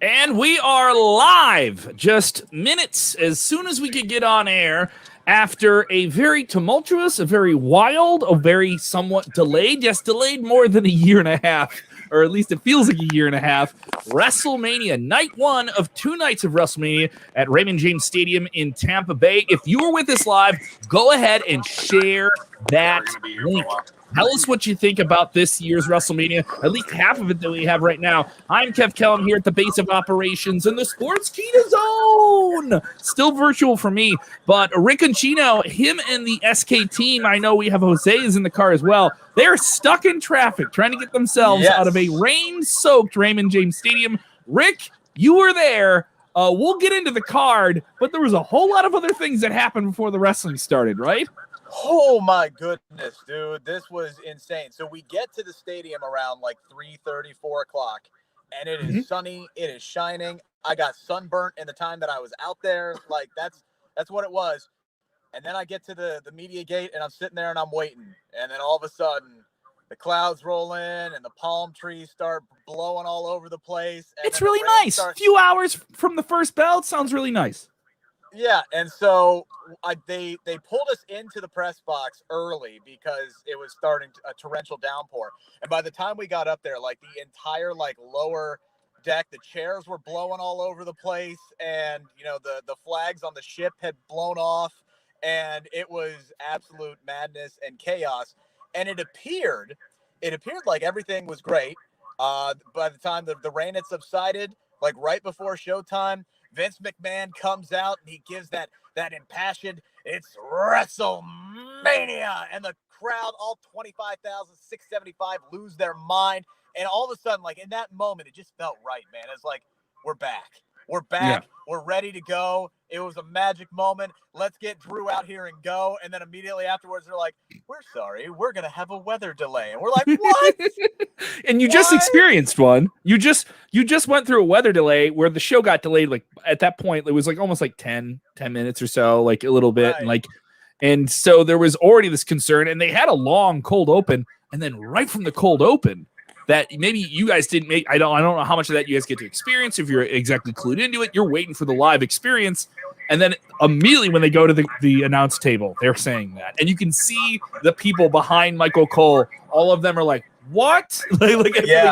And we are live just minutes as soon as we could get on air after a very tumultuous, a very wild, a very somewhat delayed, yes, delayed more than a year and a half, or at least it feels like a year and a half, WrestleMania, night one of 2 nights of WrestleMania at Raymond James Stadium in Tampa Bay. If you are with us live, go ahead and share that link. Tell us what you think about this year's WrestleMania, at least half of it that we have right now. I'm Kev Kellum here at the base of operations in the Sports Kita Zone. Still virtual for me, but Rick and Chino, him and the SK team, I know we have Jose is in the car as well. They're stuck in traffic trying to get themselves out of a rain-soaked Raymond James Stadium. Rick, you were there. We'll get into the card, but there was a whole lot of other things that happened before the wrestling started, right? Oh my goodness, dude. This was insane. So we get to the stadium around like 3:30, 4 o'clock, and it is sunny, it is shining. I got sunburnt in the time that I was out there. Like that's what it was. And then I get to the media gate and I'm sitting there and I'm waiting. And then all of a sudden the clouds roll in and the palm trees start blowing all over the place. And it's really nice. A few hours from the first bell. It sounds really nice. Yeah, and so they pulled us into the press box early because it was starting a torrential downpour. And by the time we got up there, like the entire like lower deck, the chairs were blowing all over the place, and you know the flags on the ship had blown off, and it was absolute madness and chaos. And it appeared like everything was great. By the time the rain had subsided, like right before showtime, Vince McMahon comes out and he gives that impassioned, "It's WrestleMania," and the crowd, all 25,675, lose their mind. And all of a sudden, like in that moment, it just felt right, man. It's like, we're back. We're back. Yeah. We're ready to go. It was a magic moment. Let's get Drew out here and go. And then immediately afterwards, they're like, "We're sorry. We're going to have a weather delay." And we're like, what? And you just experienced one. You just went through a weather delay where the show got delayed. Like at that point, it was like almost like 10 minutes or so, like a little bit. Right. And so there was already this concern, and they had a long cold open. And then right from the cold open, that maybe you guys didn't make. I don't know how much of that you guys get to experience if you're exactly clued into it. You're waiting for the live experience, and then immediately when they go to the announce table, they're saying that, and you can see the people behind Michael Cole. All of them are like, "What?" They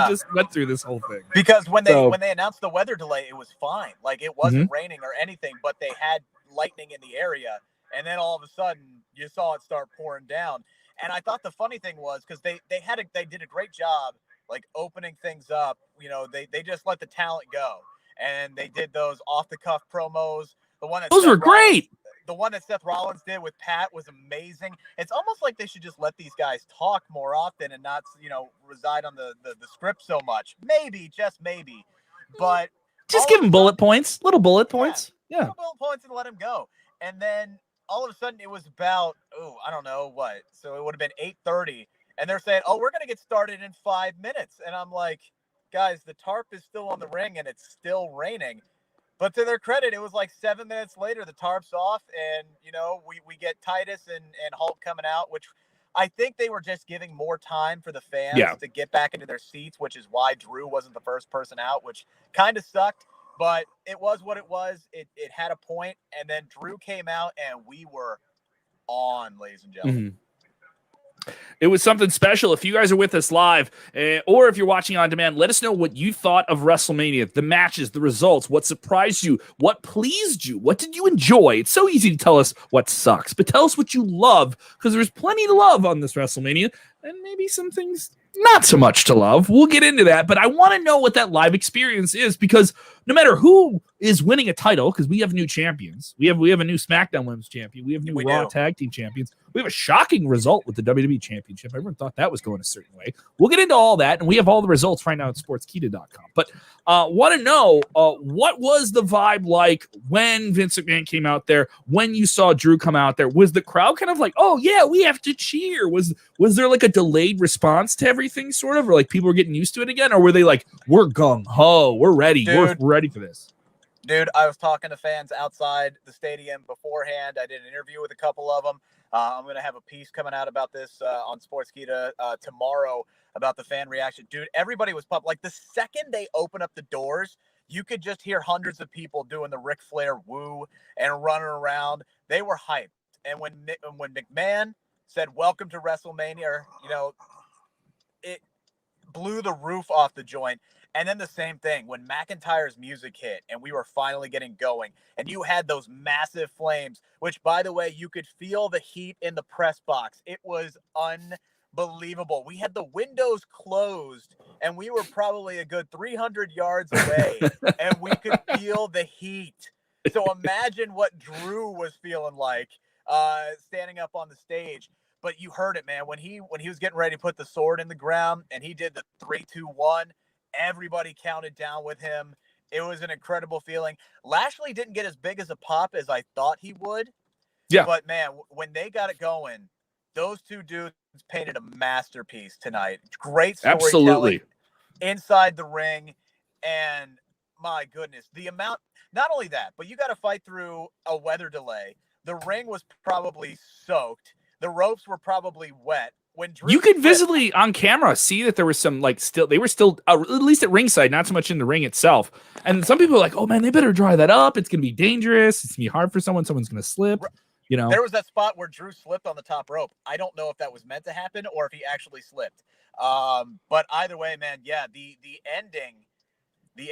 just went through this whole thing. Because when they announced the weather delay, it was fine. Like it wasn't raining or anything, but they had lightning in the area, and then all of a sudden you saw it start pouring down. And I thought the funny thing was because they did a great job. Like opening things up, you know, they just let the talent go, and they did those off the cuff promos. The one that those were great. The one that Seth Rollins did with Pat was amazing. It's almost like they should just let these guys talk more often and not, you know, reside on the script so much. Maybe, just maybe, but just give them bullet points, little bullet points, little bullet points, and let him go. And then all of a sudden, it was about I don't know what. So it would have been 8:30. And they're saying, "Oh, we're going to get started in 5 minutes." And I'm like, guys, the tarp is still on the ring and it's still raining. But to their credit, it was like 7 minutes later, the tarp's off. And, you know, we get Titus and Hulk coming out, which I think they were just giving more time for the fans to get back into their seats, which is why Drew wasn't the first person out, which kind of sucked. But it was what it was. It had a point. And then Drew came out and we were on, ladies and gentlemen. Mm-hmm. It was something special. If you guys are with us live, or if you're watching on demand, let us know what you thought of WrestleMania, the matches, the results, what surprised you, what pleased you, what did you enjoy. It's so easy to tell us what sucks, but tell us what you love, because there's plenty to love on this WrestleMania, and maybe some things not so much to love. We'll get into that, but I want to know what that live experience is, because no matter who is winning a title, because we have new champions, we have a new SmackDown Women's Champion, we have new Raw Tag Team Champions, we have a shocking result with the WWE Championship. Everyone thought that was going a certain way. We'll get into all that, and we have all the results right now at sportskita.com. But want to know what was the vibe like when Vince McMahon came out there, when you saw Drew come out there? Was the crowd kind of like, "Oh yeah, we have to cheer"? Was there like a delayed response to everything, sort of, or like people were getting used to it again, or were they like, "We're gung ho, we're ready, we're ready for this"? Dude, I was talking to fans outside the stadium beforehand. I did an interview with a couple of them. I'm going to have a piece coming out about this on Sportskeeda tomorrow about the fan reaction. Dude, everybody was pumped. Like the second they open up the doors, You could just hear hundreds of people doing the Ric Flair woo and running around. They were hyped. And when McMahon said, "Welcome to WrestleMania," it blew the roof off the joint. And then the same thing when McIntyre's music hit and we were finally getting going and you had those massive flames, which, by the way, you could feel the heat in the press box. It was unbelievable. We had the windows closed and we were probably a good 300 yards away and we could feel the heat. So imagine what Drew was feeling like standing up on the stage. But you heard it, man. When he was getting ready to put the sword in the ground and he did the 3-2-1, everybody counted down with him. It was an incredible feeling. Lashley didn't get as big as a pop as I thought he would. Yeah. But, man, when they got it going, those two dudes painted a masterpiece tonight. Great storytelling. Absolutely. Inside the ring. And, my goodness, the amount – not only that, but you got to fight through a weather delay. The ring was probably soaked. The ropes were probably wet. When Drew you could visibly on camera see that there was some they were still at least at ringside, not so much in the ring itself. And some people are like, "Oh man, they better dry that up. It's gonna be dangerous. It's gonna be hard for someone's gonna slip." There was that spot where Drew slipped on the top rope. I don't know if that was meant to happen or if he actually slipped. But either way, man, yeah, the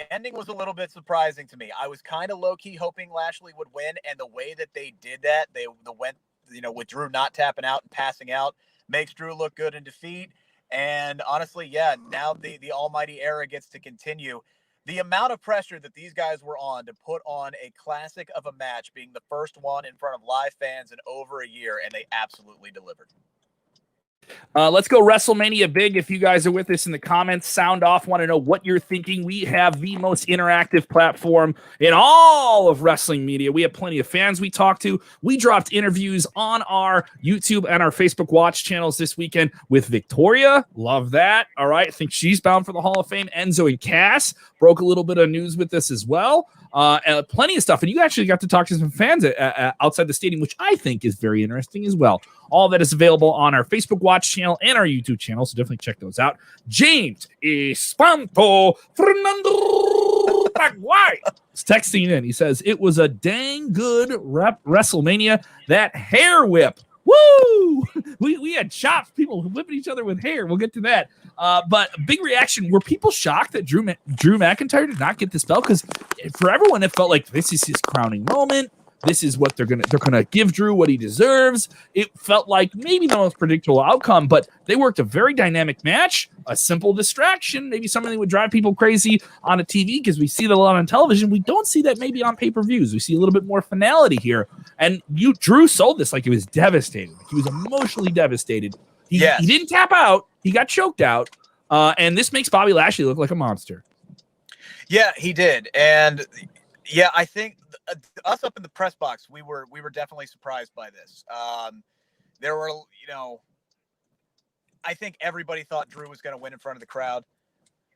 ending was a little bit surprising to me. I was kind of low key hoping Lashley would win, and the way that they did that, they went, with Drew not tapping out and passing out, makes Drew look good in defeat. And honestly, yeah, now the almighty era gets to continue. The amount of pressure that these guys were on to put on a classic of a match, being the first one in front of live fans in over a year, and they absolutely delivered. Let's go WrestleMania big. If you guys are with us in the comments, sound off. Want to know what you're thinking. We have the most interactive platform in all of wrestling media. We have plenty of fans we talk to. We dropped interviews on our YouTube and our Facebook watch channels this weekend with Victoria. Love that. All right. I think she's bound for the Hall of Fame. Enzo and Cass broke a little bit of news with us as well. And plenty of stuff. And you actually got to talk to some fans outside the stadium, which I think is very interesting as well. All that is available on our Facebook Watch channel and our YouTube channel, so definitely check those out. James Espanto Fernando Paraguay is texting in. He says, it was a dang good WrestleMania. That hair whip. Woo! We had chops, people whipping each other with hair. We'll get to that. But big reaction. Were people shocked that Drew McIntyre did not get this belt? Because for everyone, it felt like this is his crowning moment. This is what they're gonna give Drew what he deserves. It felt like maybe the most predictable outcome, but they worked a very dynamic match, a simple distraction, maybe something that would drive people crazy on a TV because we see that a lot on television. We don't see that maybe on pay-per-views. We see a little bit more finality here. And Drew sold this like he was devastated. Like he was emotionally devastated. He didn't tap out. He got choked out. And this makes Bobby Lashley look like a monster. Yeah, he did. And yeah, I think us up in the press box, we were definitely surprised by this. There were, I think everybody thought Drew was going to win in front of the crowd.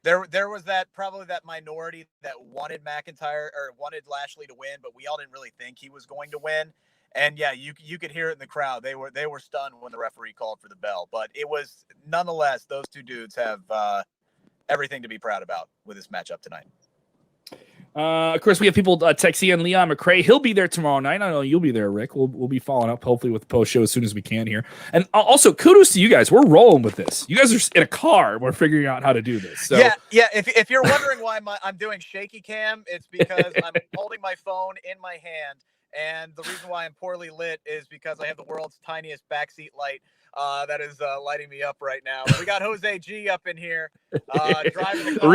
There was probably that minority that wanted McIntyre or wanted Lashley to win, but we all didn't really think he was going to win. And yeah, you could hear it in the crowd. They were stunned when the referee called for the bell, but it was nonetheless, those two dudes have everything to be proud about with this matchup tonight. Of course, we have people texting in. Leon McRae, he'll be there tomorrow night. I know you'll be there, Rick. We'll be following up, hopefully, with the post show as soon as we can here. And also, kudos to you guys. We're rolling with this. You guys are in a car. We're figuring out how to do this. So. Yeah. If you're wondering why I'm doing shaky cam, it's because I'm holding my phone in my hand. And the reason why I'm poorly lit is because I have the world's tiniest backseat light that is lighting me up right now. We got Jose G up in here driving the car.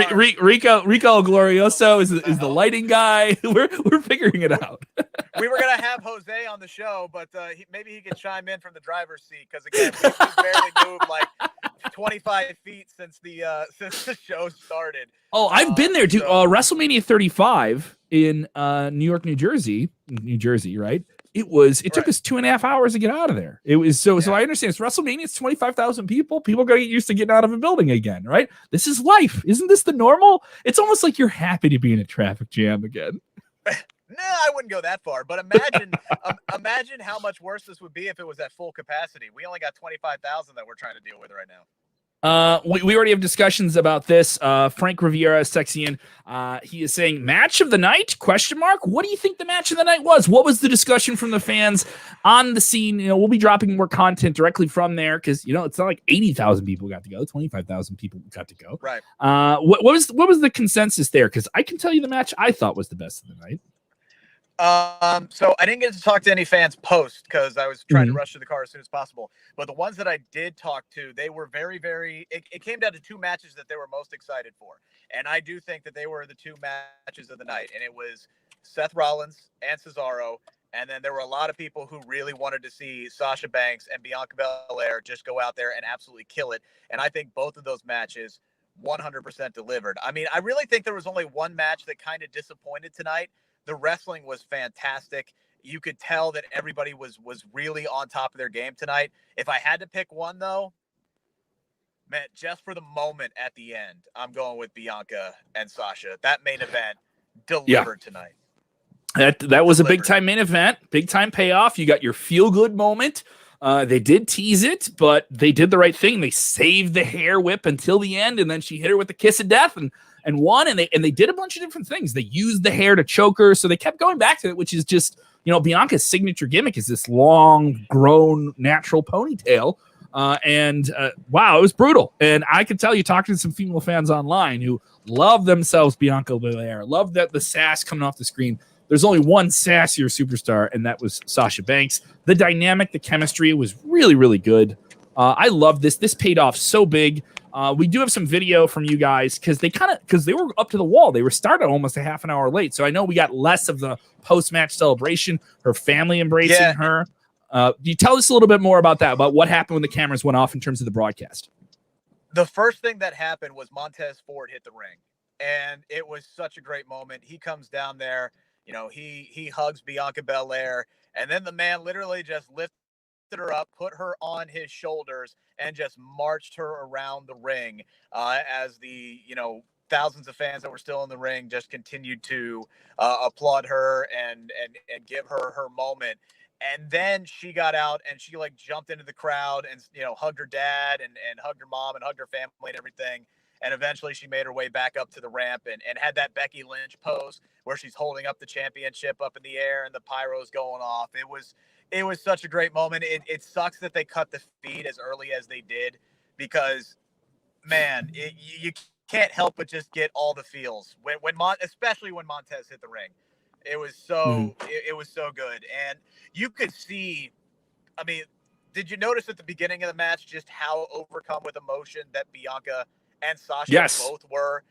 Rico Glorioso is the lighting guy. We're figuring it out. We were gonna have Jose on the show, but maybe he could chime in from the driver's seat because again, we've barely moved like 25 feet since the show started. Oh, I've been there, dude. WrestleMania 35 in New York, New Jersey, right? It took us 2.5 hours to get out of there. It was so I understand it's WrestleMania. It's 25,000 people. People got to get used to getting out of a building again, right? This is life. Isn't this the normal? It's almost like you're happy to be in a traffic jam again. No, I wouldn't go that far, but imagine how much worse this would be if it was at full capacity. We only got 25,000 that we're trying to deal with right now. We already have discussions about this. Frank Riviera is texting in. He is saying match of the night? Question mark. What do you think the match of the night was? What was the discussion from the fans on the scene? We'll be dropping more content directly from there because it's not like 80,000 people got to go. 25,000 people got to go. Right. What was the consensus there? Because I can tell you the match I thought was the best of the night. So I didn't get to talk to any fans post because I was trying to rush to the car as soon as possible. But the ones that I did talk to, they were very, very. It came down to two matches that they were most excited for, and I do think that they were the two matches of the night. And it was Seth Rollins and Cesaro, and then there were a lot of people who really wanted to see Sasha Banks and Bianca Belair just go out there and absolutely kill it. And I think both of those matches 100% delivered. I mean, I really think there was only one match that kind of disappointed tonight. The wrestling was fantastic. You could tell that everybody was really on top of their game tonight. If I had to pick one, though, man, just for the moment at the end, I'm going with Bianca and Sasha. That main event delivered tonight. That was a big-time main event, big-time payoff. You got your feel-good moment. They did tease it, but they did the right thing. They saved the hair whip until the end, and then she hit her with the kiss of death and won. And they did a bunch of different things. They used the hair to choke her, so they kept going back to it, which is just Bianca's signature gimmick is this long, grown, natural ponytail. Wow, it was brutal. And I could tell you, talking to some female fans online who love themselves Bianca Belair, love the sass coming off the screen. There's only one sassier superstar, and that was Sasha Banks. The dynamic, the chemistry was really, really good. I love this. This paid off so big. We do have some video from you guys because they were up to the wall. They were started almost a half an hour late. So I know we got less of the post-match celebration, her family embracing her. You tell us a little bit more about that, about what happened when the cameras went off in terms of the broadcast. The first thing that happened was Montez Ford hit the ring, and it was such a great moment. He comes down there. He hugs Bianca Belair, and then the man literally just lifted her up, put her on his shoulders, and just marched her around the ring as the thousands of fans that were still in the ring just continued to applaud her and give her moment. And then she got out and she jumped into the crowd and hugged her dad and hugged her mom and hugged her family and everything. And eventually she made her way back up to the ramp and had that Becky Lynch pose where she's holding up the championship up in the air and the pyro's going off. It was such a great moment. It sucks that they cut the feed as early as they did because, man, you can't help but just get all the feels especially when Montez hit the ring. It was so it was so good, and you could see. I mean, did you notice at the beginning of the match just how overcome with emotion that Bianca and Sasha both were?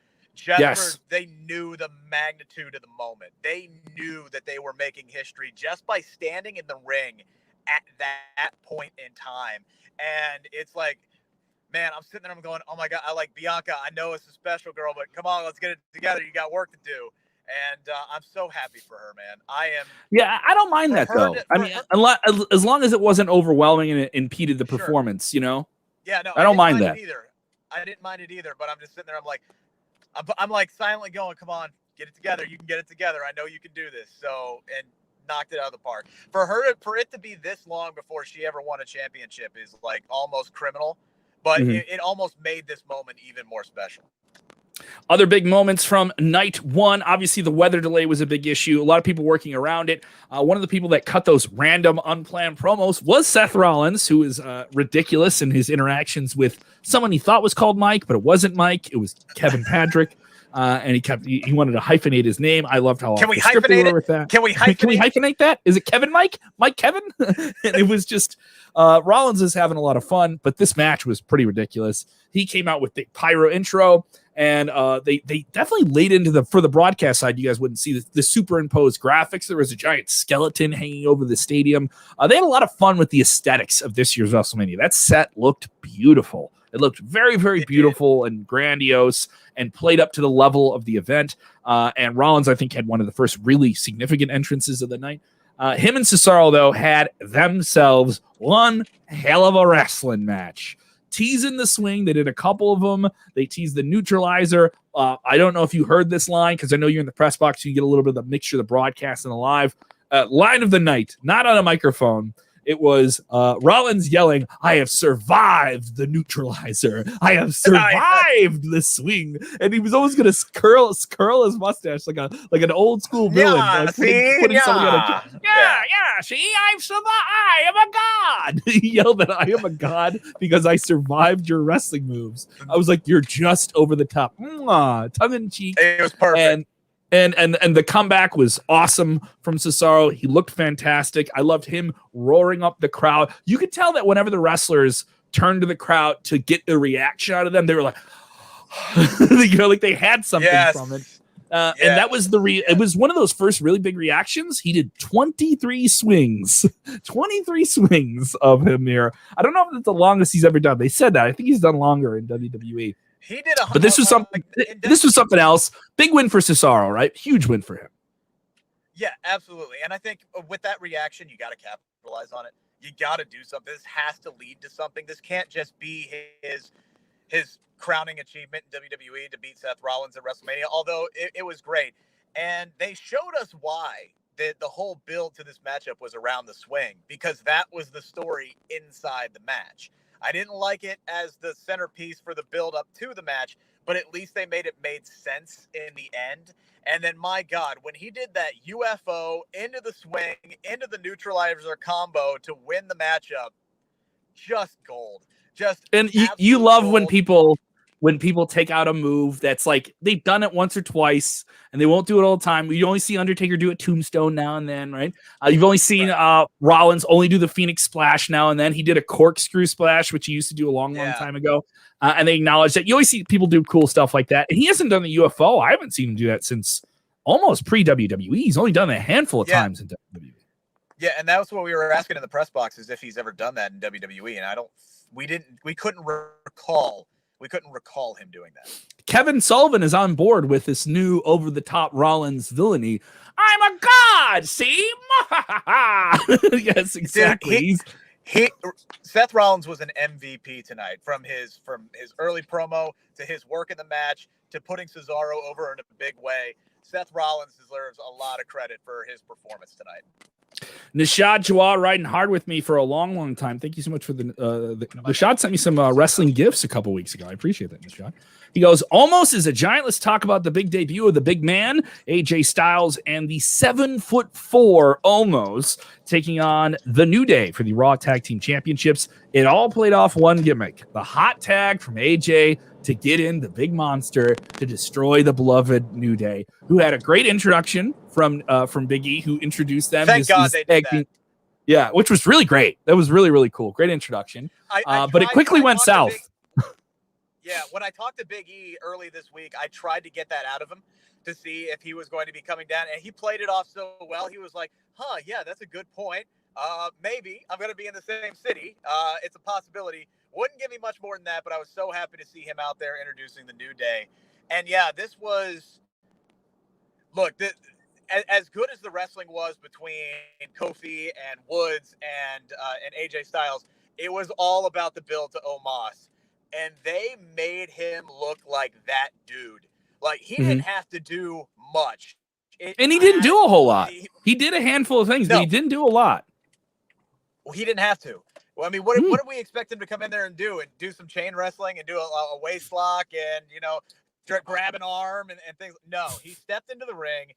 They knew the magnitude of the moment. They knew that they were making history just by standing in the ring at that point in time. And it's like, man, I'm sitting there, I'm going, oh my God, I like Bianca. I know it's a special girl, but come on, let's get it together. You got work to do. And I'm so happy for her, man. I am. Yeah, I don't mind that, though. As long as it wasn't overwhelming and it impeded the performance, Yeah, no, I don't mind that. Either. I didn't mind it either, but I'm just sitting there. I'm like silently going, come on, get it together. You can get it together. I know you can do this. So, and knocked it out of the park. For it to be this long before she ever won a championship is almost criminal, but it almost made this moment even more special. Other big moments from night one. Obviously, the weather delay was a big issue. A lot of people working around it. One of the people that cut those random, unplanned promos was Seth Rollins, who is ridiculous in his interactions with someone he thought was called Mike, but it wasn't Mike. It was Kevin Patrick. And he wanted to hyphenate his name. I loved how Can we hyphenate it? With that. Can we hyphenate that? Is it Kevin Mike? Mike Kevin? And it was just Rollins is having a lot of fun, but this match was pretty ridiculous. He came out with the pyro intro, and they definitely laid into for the broadcast side. You guys wouldn't see the superimposed graphics. There was a giant skeleton hanging over the stadium. They had a lot of fun with the aesthetics of this year's WrestleMania. That set looked beautiful. It looked very, very beautiful and grandiose and played up to the level of the event. And Rollins, I think, had one of the first really significant entrances of the night. Him and Cesaro, though, had themselves one hell of a wrestling match. Teasing the swing. They did a couple of them. They teased the neutralizer. I don't know if you heard this line because I know you're in the press box. So you get a little bit of the mixture of the broadcast and the live. Line of the night, not on a microphone. It was Rollins yelling, "I have survived the neutralizer. I have survived the swing." And he was always going to curl his mustache like an old school villain. Yeah, Like see? putting somebody on Yeah. yeah. See, I've survived. I am a god. He yelled that I am a god because I survived your wrestling moves. I was like, you're just over the top. Mwah, tongue in cheek. It was perfect. And the comeback was awesome from Cesaro. He looked fantastic. I loved him roaring up the crowd. You could tell that whenever the wrestlers turned to the crowd to get a reaction out of them, they were like, like they had something from it. And that was it was one of those first really big reactions. He did 23 swings, 23 swings of him here. I don't know if it's the longest he's ever done. They said that. I think he's done longer in WWE. He did but this was something. This was something else. Big win for Cesaro, right? Huge win for him. Yeah, absolutely. And I think with that reaction, you got to capitalize on it. You got to do something. This has to lead to something. This can't just be his crowning achievement in WWE to beat Seth Rollins at WrestleMania. Although it was great, and they showed us why the whole build to this matchup was around the swing, because that was the story inside the match. I didn't like it as the centerpiece for the build up to the match, but at least they made sense in the end. And then, my God, when he did that UFO into the swing, into the neutralizer combo to win the matchup, just gold. And you love gold. when people take out a move that's like they've done it once or twice and they won't do it all the time. You only see Undertaker do it Tombstone now and then, right? You've only seen Rollins only do the Phoenix Splash now and then. He did a corkscrew splash, which he used to do a long time ago. And they acknowledge that you always see people do cool stuff like that. And he hasn't done the UFO. I haven't seen him do that since almost pre-WWE. He's only done it a handful of times in WWE. Yeah, and that was what we were asking in the press box, is if he's ever done that in WWE. And we couldn't recall him doing that. Kevin Sullivan is on board with this new over-the-top Rollins villainy. I'm a god, see? Yes, exactly. Dude, Seth Rollins was an MVP tonight, from his early promo to his work in the match to putting Cesaro over in a big way. Seth Rollins deserves a lot of credit for his performance tonight. Nishad Jawad riding hard with me for a long, long time. Thank you so much for the Nishad sent me some wrestling gifts a couple weeks ago. I appreciate that, Nishad. He goes, almost is a giant. Let's talk about the big debut of the big man, AJ Styles, and the 7'4" almost taking on the New Day for the Raw Tag Team Championships. It all played off one gimmick, the hot tag from AJ to get in the big monster to destroy the beloved New Day, who had a great introduction from Big E, who introduced them. Thank God they did that. Yeah, which was really great. That was really, really cool. Great introduction. But it quickly went south. Yeah, when I talked to Big E early this week, I tried to get that out of him to see if he was going to be coming down, and he played it off so well. He was like, yeah, that's a good point. Maybe I'm going to be in the same city. It's a possibility. Wouldn't give me much more than that, but I was so happy to see him out there introducing the New Day. And yeah, this was, look, as good as the wrestling was between Kofi and Woods and AJ Styles, it was all about the build to Omos. And they made him look like that dude. Like, he didn't have to do much. And he didn't do a whole lot. He did a handful of things, but he didn't do a lot. Well, he didn't have to. Well, I mean, what did we expect him to come in there and do? And do some chain wrestling and do a waist lock and, grab an arm and things? No, he stepped into the ring.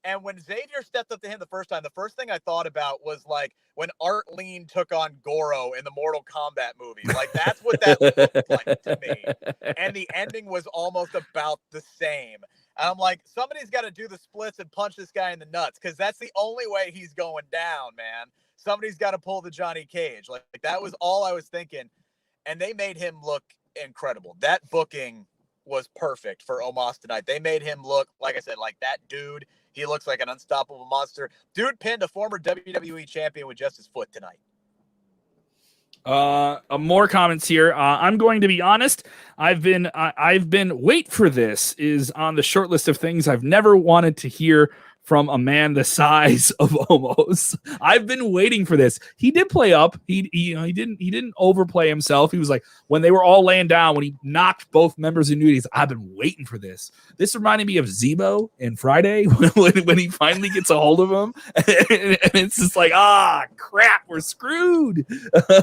And when Xavier stepped up to him the first time, the first thing I thought about was like when Art Lean took on Goro in the Mortal Kombat movie. Like, that's what that looked like to me. And the ending was almost about the same. And I'm like, somebody's got to do the splits and punch this guy in the nuts, because that's the only way he's going down, man. Somebody's got to pull the Johnny Cage. Like, that was all I was thinking. And they made him look incredible. That booking was perfect for Omos tonight. They made him look, like I said, like that dude. He looks like an unstoppable monster. Dude pinned a former WWE champion with just his foot tonight. More comments here. I'm going to be honest. I've been wait for this is on the short list of things I've never wanted to hear from a man the size of Omos. I've been waiting for this. He did play up. He didn't overplay himself. He was like, when they were all laying down, when he knocked both members of New Day, I've been waiting for this. This reminded me of Zebo in Friday when he finally gets a hold of him, and it's just like, crap, we're screwed.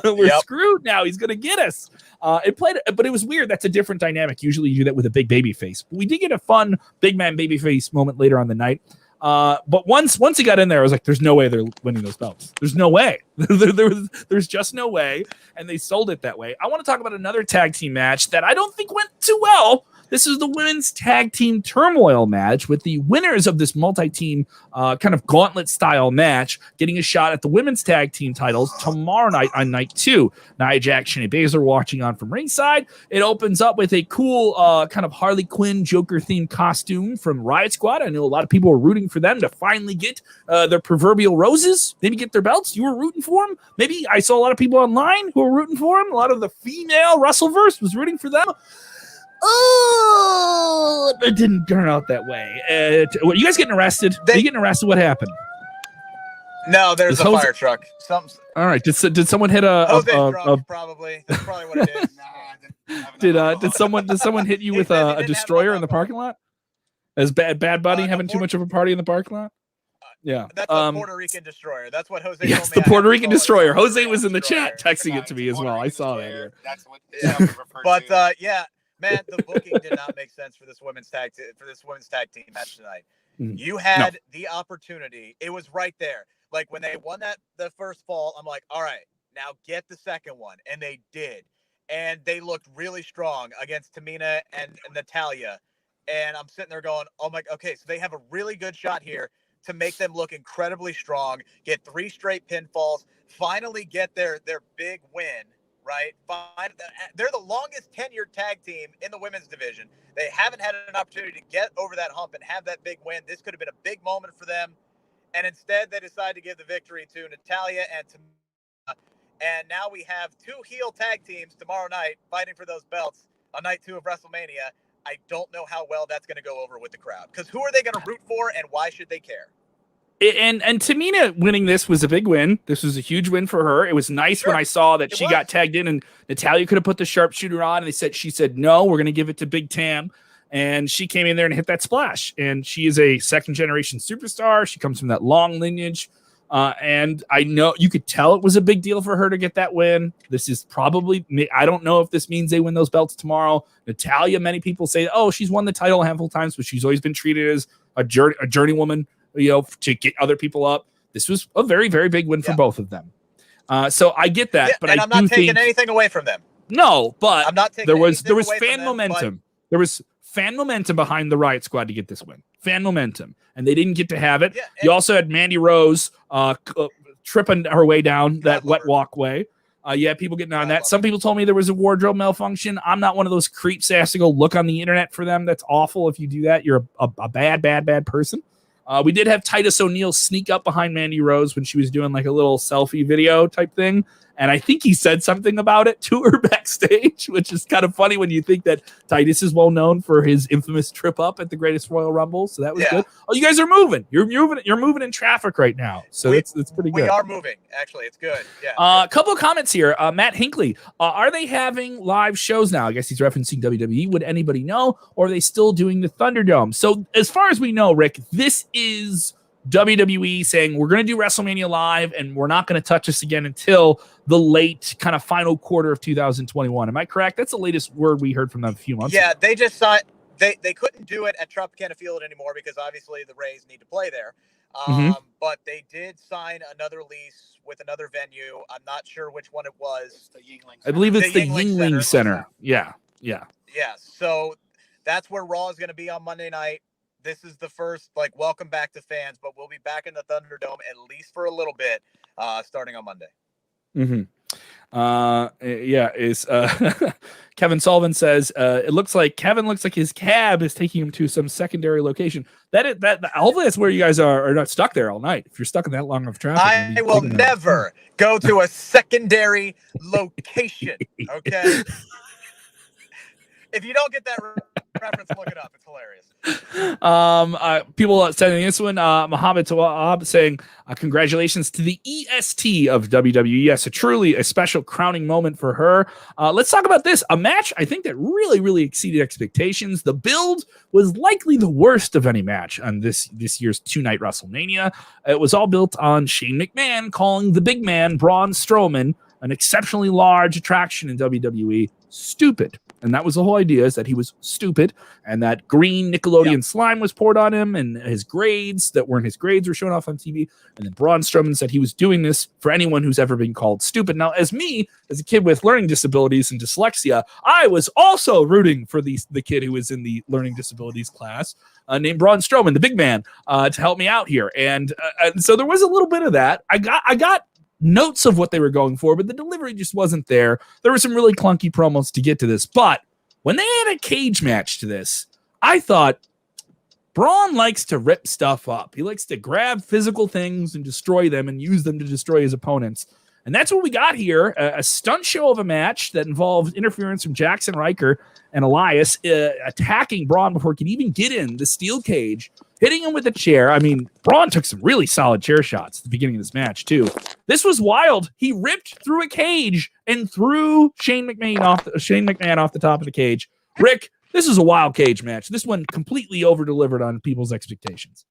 We're screwed now. He's gonna get us. But it was weird. That's a different dynamic. Usually you do that with a big baby face. But we did get a fun big man baby face moment later on the night. But once he got in there, I was like, there's no way they're winning those belts. There's no way. There's just no way. And they sold it that way. I want to talk about another tag team match that I don't think went too well. This is the women's tag team turmoil match with the winners of this multi-team kind of gauntlet style match getting a shot at the women's tag team titles tomorrow night on night 2. Nia Jax, Shayna Baszler watching on from ringside. It opens up with a cool kind of Harley Quinn Joker themed costume from Riot Squad. I know a lot of people were rooting for them to finally get their proverbial roses, maybe get their belts. You were rooting for them. Maybe I saw a lot of people online who were rooting for them. A lot of the female Russellverse was rooting for them. Oh, it didn't turn out that way. You guys getting arrested? Are you getting arrested? What happened? No, there's a fire truck. All right. Did someone hit probably? That's probably what it is. Did someone hit you with a destroyer in the parking lot? As Bad Buddy having too much of a party in the parking lot? Yeah. That's a Puerto Rican destroyer. That's what Jose. Yes, the Puerto Rican destroyer. Jose was in the chat texting it to me as well. I saw that here. That's what. But yeah. Man, the booking did not make sense for this women's tag team match tonight. Mm-hmm. You had the opportunity. It was right there. Like when they won the first fall, I'm like, all right, now get the second one. And they did. And they looked really strong against Tamina and Natalya. And I'm sitting there going, oh my, okay, so they have a really good shot here to make them look incredibly strong, get 3 straight pinfalls, finally get their big win. Right? They're the longest tenured tag team in the women's division. They haven't had an opportunity to get over that hump and have that big win. This could have been a big moment for them. And instead, they decide to give the victory to Natalya and Tamina. And now we have 2 heel tag teams tomorrow night fighting for those belts on night 2 of WrestleMania. I don't know how well that's going to go over with the crowd. Because who are they going to root for and why should they care? And Tamina winning this was a big win. This was a huge win for her. It was nice when I saw that she got tagged in and Natalya could have put the sharpshooter on. And she said, no, we're going to give it to Big Tam. And she came in there and hit that splash. And she is a second generation superstar. She comes from that long lineage. And I know you could tell it was a big deal for her to get that win. This is probably, I don't know if this means they win those belts tomorrow. Natalya, many people say, oh, she's won the title a handful of times, but she's always been treated as a journeywoman, to get other people up. This was a very, very big win for both of them. So I get that, but I'm not taking anything away from them. No, but I'm not taking there was fan momentum. There was fan momentum behind the Riot Squad to get this win. Fan momentum, and they didn't get to have it. You also had Mandy Rose tripping her way down that wet walkway. People getting on that. Some people told me there was a wardrobe malfunction. I'm not one of those creeps that has to go look on the internet for them. That's awful. If you do that, you're a bad person. We did have Titus O'Neil sneak up behind Mandy Rose when she was doing like a little selfie video type thing. And I think he said something about it to her backstage, which is kind of funny when you think that Titus is well known for his infamous trip up at the Greatest Royal Rumble. So that was good. Oh, you guys are moving. You're moving in traffic right now. So it's pretty good. We are moving. Actually, it's good. Yeah. A couple of comments here. Matt Hinckley, are they having live shows now? I guess he's referencing WWE. Would anybody know? Or are they still doing the Thunderdome? So as far as we know, Rick, this is WWE saying we're going to do WrestleMania live and we're not going to touch this again until the late kind of final quarter of 2021. Am I correct? That's the latest word we heard from them a few months ago. They just signed. They couldn't do it at Tropicana Field anymore because obviously the Rays need to play there. But they did sign another lease with another venue. I'm not sure which one it was. I believe it's the Yuengling Center. Yeah. So that's where Raw is going to be on Monday night. This is the first, welcome back to fans, but we'll be back in the Thunderdome at least for a little bit, starting on Monday. Kevin Sullivan says, it looks like Kevin looks like his cab is taking him to some secondary location. Hopefully that's where you guys are not stuck there all night. If you're stuck in that long of traffic. I will never go to a secondary location. Okay. If you don't get that reference, look it up. It's hilarious. People sending this one, Muhammad Tawab saying, congratulations to the EST of WWE. Yes, truly a special crowning moment for her. Let's talk about this. A match, I think, that really, really exceeded expectations. The build was likely the worst of any match on this year's two-night WrestleMania. It was all built on Shane McMahon calling the big man, Braun Strowman, an exceptionally large attraction in WWE, stupid. And that was the whole idea, is that he was stupid, and that green Nickelodeon slime was poured on him, and his grades that weren't his grades were shown off on TV. And then Braun Strowman said he was doing this for anyone who's ever been called stupid. Now, as a kid with learning disabilities and dyslexia, I was also rooting for the kid who was in the learning disabilities class named Braun Strowman, the big man, to help me out here. And so there was a little bit of that. I got notes of what they were going for, but the delivery just wasn't there. There were some really clunky promos to get to this, but when they had a cage match to this, I thought Braun likes to rip stuff up. He likes to grab physical things and destroy them and use them to destroy his opponents. And that's what we got here, a stunt show of a match that involved interference from Jackson Riker and Elias attacking Braun before he could even get in the steel cage, hitting him with a chair. I mean, Braun took some really solid chair shots at the beginning of this match, too. This was wild. He ripped through a cage and threw Shane McMahon off the top of the cage. Rick, this is a wild cage match. This one completely over-delivered on people's expectations.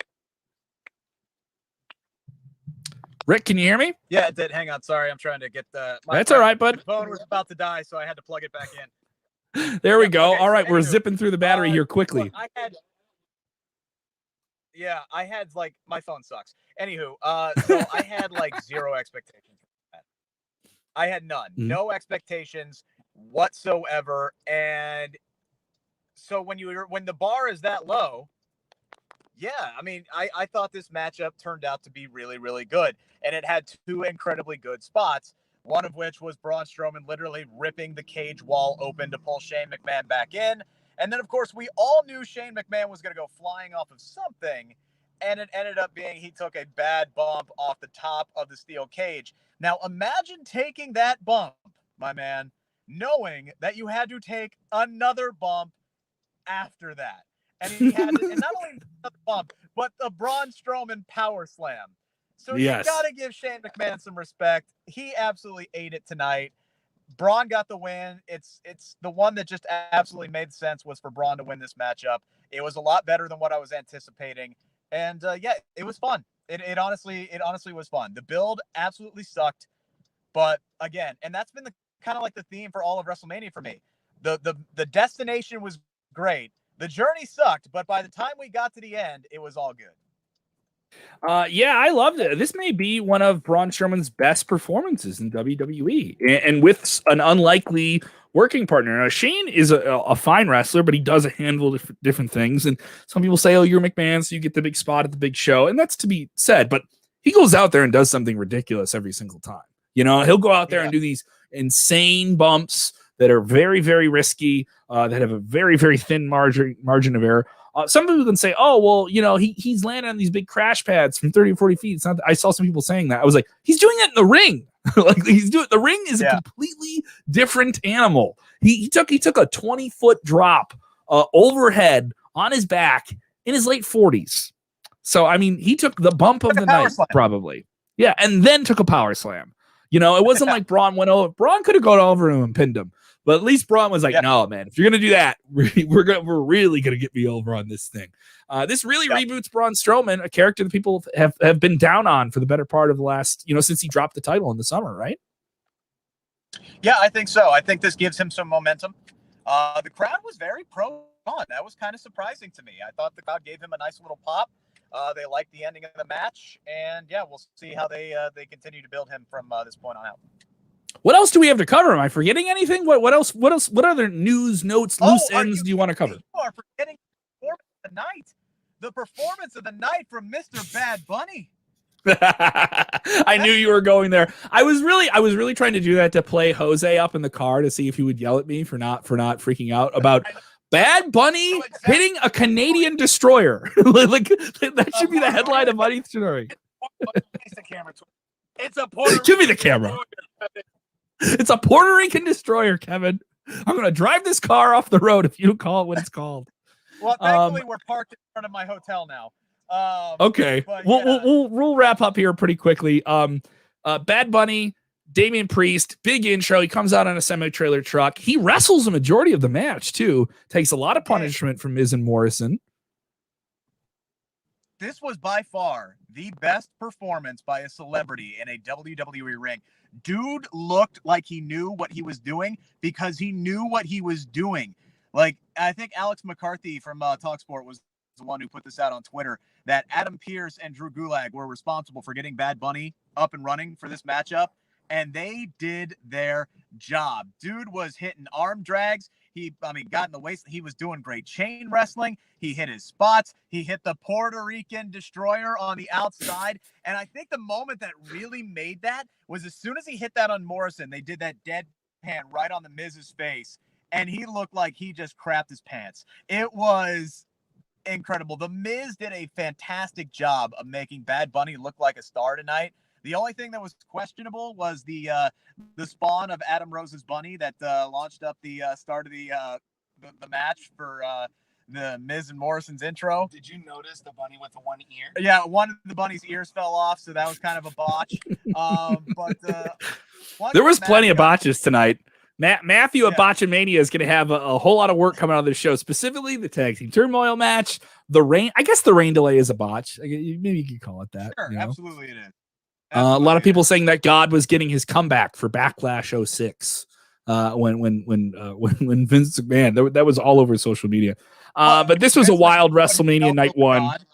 Rick, can you hear me? Yeah, it did. Hang on. Sorry, I'm trying to get That's all right, bud. My phone was about to die, so I had to plug it back in. There we go. Okay, all right, so we're zipping through the battery here quickly. Look, I had like, my phone sucks. Anywho, so I had like zero expectations for that. I had none. Mm-hmm. No expectations whatsoever. And so when the bar is that low, yeah, I mean, I thought this matchup turned out to be really, really good. And it had two incredibly good spots, one of which was Braun Strowman literally ripping the cage wall open to pull Shane McMahon back in. And then, of course, we all knew Shane McMahon was going to go flying off of something, and it ended up being he took a bad bump off the top of the steel cage. Now, imagine taking that bump, my man, knowing that you had to take another bump after that. And he had to, and not only the bump, but the Braun Strowman power slam. So you got to give Shane McMahon some respect. He absolutely ate it tonight. Braun got the win. It's the one that just absolutely made sense was for Braun to win this matchup. It was a lot better than what I was anticipating. And it was fun. It honestly was fun. The build absolutely sucked. But again, and that's been the kind of like the theme for all of WrestleMania for me. The destination was great. The journey sucked, but by the time we got to the end, it was all good. Yeah, I loved it. This may be one of Braun Strowman's best performances in WWE, and with an unlikely working partner. Now, Shane is a fine wrestler, but he does a handful of different things. And some people say, "Oh, you're McMahon, so you get the big spot at the big show," and that's to be said. But he goes out there and does something ridiculous every single time. You know, he'll go out there and do these insane bumps that are very, very risky, that have a very, very thin margin of error. Some people can say, "Oh, well, you know, he's landing on these big crash pads from 30 or 40 feet." It's not. I saw some people saying that. I was like, he's doing it in the ring. Like he's doing. The ring is a completely different animal. He took a 20-foot drop overhead on his back in his late 40s. So I mean, he took the bump of the night, probably. Yeah, and then took a power slam. You know, it wasn't like Braun went over. Braun could have gone over him and pinned him. But at least Braun was like, "No, man, if you're gonna do that, we're really gonna get me over on this thing." This really reboots Braun Strowman, a character that people have been down on for the better part of the last, since he dropped the title in the summer, right? Yeah, I think so. I think this gives him some momentum. The crowd was very pro Braun. That was kind of surprising to me. I thought the crowd gave him a nice little pop. They liked the ending of the match, and we'll see how they continue to build him from this point on out. What else do we have to cover? Am I forgetting anything? What else? What other news, notes, loose ends do you want to cover? You are forgetting the performance of the night from Mr. Bad Bunny. I knew you were going there. I was really trying to do that to play Jose up in the car to see if he would yell at me for not freaking out about Bad Bunny hitting a Canadian destroyer. Like that should be the headline of Money's story. It's a Puerto Give me the camera. It's a Puerto Rican destroyer, Kevin. I'm going to drive this car off the road if you don't call it what it's called. Well, thankfully, we're parked in front of my hotel now. Okay. We'll wrap up here pretty quickly. Bad Bunny, Damian Priest, big intro. He comes out on a semi-trailer truck. He wrestles a majority of the match, too. Takes a lot of punishment from Miz and Morrison. This was by far the best performance by a celebrity in a WWE ring. Dude looked like he knew what he was doing because he knew what he was doing. Like, I think Alex McCarthy from TalkSport was the one who put this out on Twitter, that Adam Pearce and Drew Gulak were responsible for getting Bad Bunny up and running for this matchup, and they did their job. Dude was hitting arm drags. He got in the waist. He was doing great chain wrestling. He hit his spots. He hit the Puerto Rican destroyer on the outside. And I think the moment that really made that was as soon as he hit that on Morrison, they did that deadpan right on the Miz's face, and he looked like he just crapped his pants. It was incredible. The Miz did a fantastic job of making Bad Bunny look like a star tonight. The only thing that was questionable was the spawn of Adam Rose's bunny that launched up the start of the match for the Miz and Morrison's intro. Did you notice the bunny with the one ear? Yeah, one of the bunny's ears fell off, so that was kind of a botch. There was plenty of botches tonight. Matthew at Botchamania is going to have a whole lot of work coming out of the show, specifically the tag team turmoil match, the rain. I guess the rain delay is a botch. Maybe you could call it that. Sure, you know? Absolutely it is. A lot of people saying that God was getting his comeback for Backlash 06 when Vince McMahon, that was all over social media. But this was a wild WrestleMania night one. God.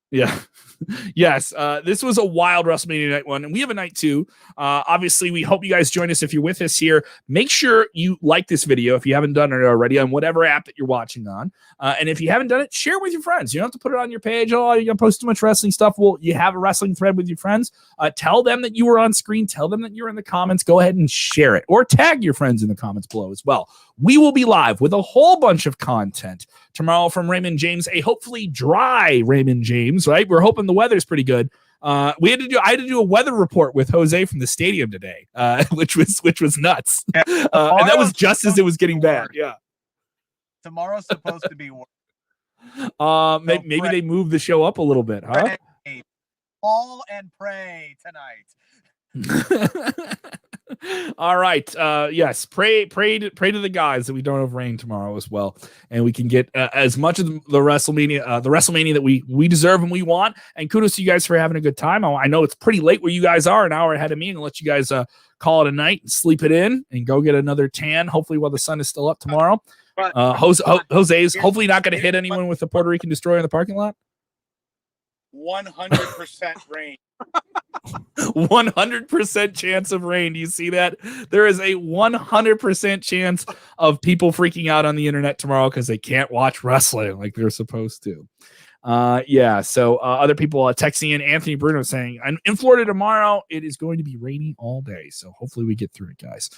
Yeah. Yes. This was a wild WrestleMania night one, and we have a night two. Obviously, we hope you guys join us if you're with us here. Make sure you like this video if you haven't done it already on whatever app that you're watching on. And if you haven't done it, share it with your friends. You don't have to put it on your page. Oh, you're going to post too much wrestling stuff. Well, you have a wrestling thread with your friends. Tell them that you were on screen. Tell them that you're in the comments. Go ahead and share it, or tag your friends in the comments below as well. We will be live with a whole bunch of content tomorrow from Raymond James, a hopefully dry Raymond James, right? We're hoping the weather's pretty good. I had to do a weather report with Jose from the stadium today, which was nuts. And that was just as it was getting bad. Yeah. Tomorrow's supposed to be work. Maybe they moved the show up a little bit, huh? Fall and pray tonight. All right. Yes. Pray to the guys that we don't have rain tomorrow as well, and we can get as much of the WrestleMania that we deserve and we want. And kudos to you guys for having a good time. I know it's pretty late where you guys are, an hour ahead of me, and I'll let you guys call it a night and sleep it in and go get another tan. Hopefully, while the sun is still up tomorrow. Jose's hopefully not going to hit anyone with the Puerto Rican destroyer in the parking lot. 100% rain. 100% chance of rain. Do you see that? There is a 100% chance of people freaking out on the internet tomorrow because they can't watch wrestling like they're supposed to. So other people texting in. Anthony Bruno saying, in Florida tomorrow, it is going to be rainy all day. So hopefully we get through it, guys.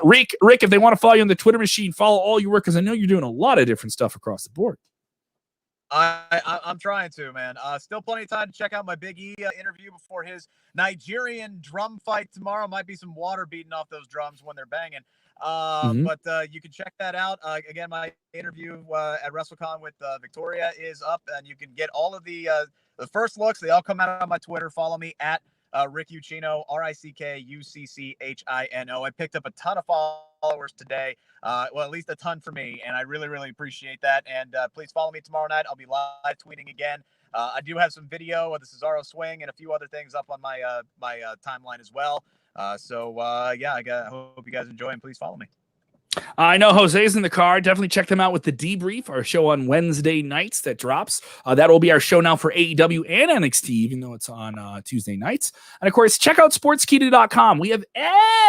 Rick, if they want to follow you on the Twitter machine, follow all your work, because I know you're doing a lot of different stuff across the board. I'm trying to, man. Still plenty of time to check out my Big E interview before his Nigerian drum fight tomorrow. Might be some water beating off those drums when they're banging. But you can check that out. Again, my interview at WrestleCon with Victoria is up, and you can get all of the first looks. They all come out on my Twitter. Follow me at Rick Uccino, RICKUCCHINO. I picked up a ton of followers today. Well, at least a ton for me, and I really, really appreciate that. And please follow me tomorrow night. I'll be live tweeting again. I do have some video of the Cesaro swing and a few other things up on my timeline as well. I hope you guys enjoy, and please follow me. I know Jose's in the car. Definitely check them out with the Debrief, our show on Wednesday nights that drops. That will be our show now for AEW and NXT, even though it's on Tuesday nights. And of course, check out sportskeeda.com. We have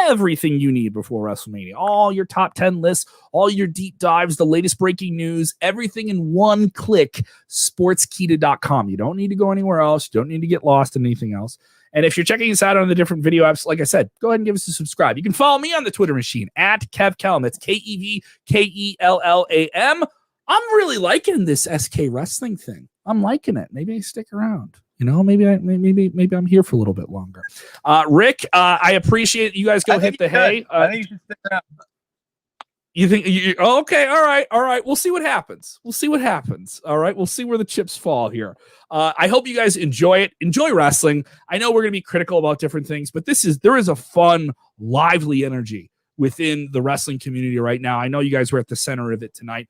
everything you need before WrestleMania. All your top 10 lists, all your deep dives, the latest breaking news, everything in one click, sportskeeda.com. You don't need to go anywhere else. You don't need to get lost in anything else. And if you're checking us out on the different video apps, like I said, go ahead and give us a subscribe. You can follow me on the Twitter machine at KevKellam. That's KEVKELLAM. I'm really liking this SK wrestling thing. I'm liking it. Maybe I stick around. Maybe I'm here for a little bit longer. Rick, I appreciate you guys. Go hit the hay. I think you should stick around. You think okay, all right. We'll see what happens. All right. We'll see where the chips fall here. I hope you guys enjoy wrestling. I know we're going to be critical about different things, but there is a fun, lively energy within the wrestling community right now. I know you guys were at the center of it tonight.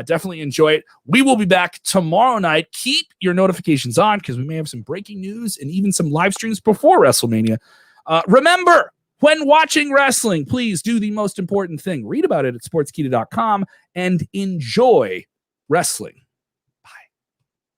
Definitely enjoy it. We will be back tomorrow night. Keep your notifications on because we may have some breaking news and even some live streams before WrestleMania. Remember, when watching wrestling, please do the most important thing. Read about it at sportskeeda.com and enjoy wrestling.